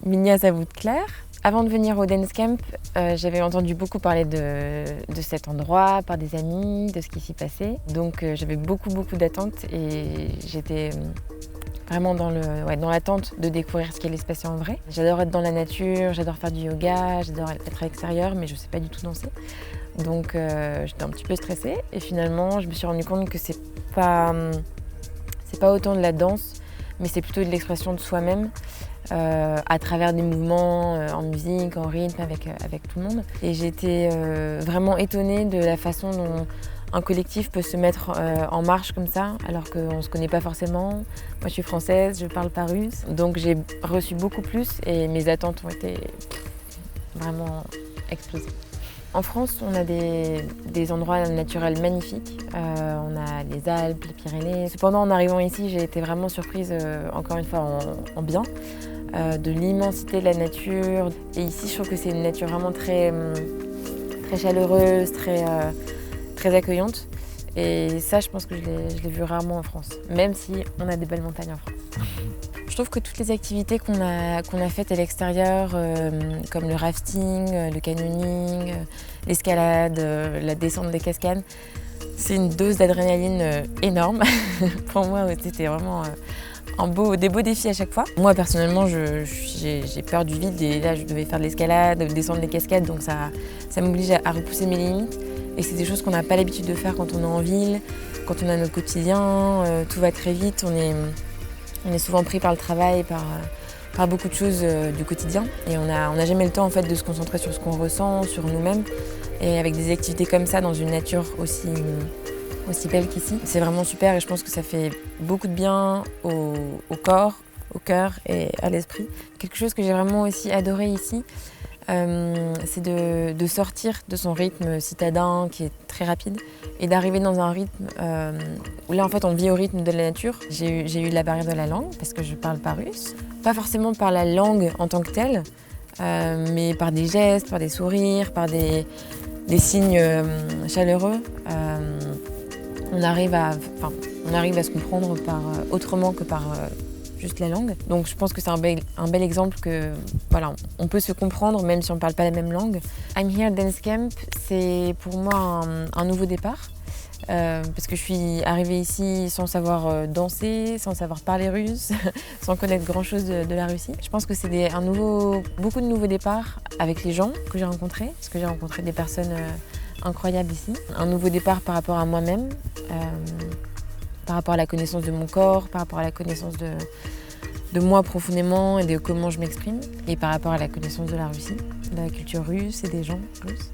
Minia Zavoude-Claire. Avant de venir au Dance Camp, j'avais entendu beaucoup parler de cet endroit par des amis, de ce qui s'y passait. Donc j'avais beaucoup d'attentes et j'étais vraiment dans l'attente de découvrir ce qui allait se passer en vrai. J'adore être dans la nature, j'adore faire du yoga, j'adore être à l'extérieur, mais je ne sais pas du tout danser. Donc j'étais un petit peu stressée et finalement je me suis rendu compte que c'est pas autant de la danse, mais c'est plutôt de l'expression de soi-même. À travers des mouvements en musique, en rythme, avec tout le monde. Et j'ai été vraiment étonnée de la façon dont un collectif peut se mettre en marche comme ça, alors qu'on ne se connaît pas forcément. Moi, je suis française, je ne parle pas russe. Donc j'ai reçu beaucoup plus et mes attentes ont été vraiment explosées. En France, on a des endroits naturels magnifiques. On a les Alpes, les Pyrénées. Cependant, en arrivant ici, j'ai été vraiment surprise, encore une fois, en bien, de l'immensité de la nature. Et ici, je trouve que c'est une nature vraiment très chaleureuse, très accueillante. Et ça, je pense que je l'ai vu rarement en France, même si on a des belles montagnes en France. Je trouve que toutes les activités qu'on a faites à l'extérieur, comme le rafting, le canyoning, l'escalade, la descente des cascades, c'est une dose d'adrénaline énorme. Pour moi, c'était vraiment des beaux défis à chaque fois. Moi, personnellement, j'ai peur du vide et là, je devais faire de l'escalade, descendre des cascades, donc ça m'oblige à repousser mes limites. Et c'est des choses qu'on n'a pas l'habitude de faire quand on est en ville, quand on a notre quotidien, tout va très vite, on est souvent pris par le travail, par beaucoup de choses du quotidien. Et on n'a jamais le temps en fait, de se concentrer sur ce qu'on ressent, sur nous-mêmes. Et avec des activités comme ça, dans une nature aussi belle qu'ici, c'est vraiment super et je pense que ça fait beaucoup de bien au corps, au cœur et à l'esprit. Quelque chose que j'ai vraiment aussi adoré ici, c'est de sortir de son rythme citadin qui est très rapide et d'arriver dans un rythme où là en fait on vit au rythme de la nature. J'ai eu la barrière de la langue parce que je parle pas russe, pas forcément par la langue en tant que telle, mais par des gestes, par des sourires, par des signes chaleureux. On arrive à se comprendre autrement que par juste la langue. Donc je pense que c'est un bel exemple que voilà, on peut se comprendre même si on ne parle pas la même langue. I'm Here Dance Camp, c'est pour moi un nouveau départ. Parce que je suis arrivée ici sans savoir danser, sans savoir parler russe, sans connaître grand chose de la Russie. Je pense que c'est beaucoup de nouveaux départs avec les gens que j'ai rencontrés, parce que j'ai rencontré des personnes incroyables ici. Un nouveau départ par rapport à moi-même, par rapport à la connaissance de mon corps, par rapport à la connaissance de moi profondément et de comment je m'exprime, et par rapport à la connaissance de la Russie, de la culture russe et des gens russes.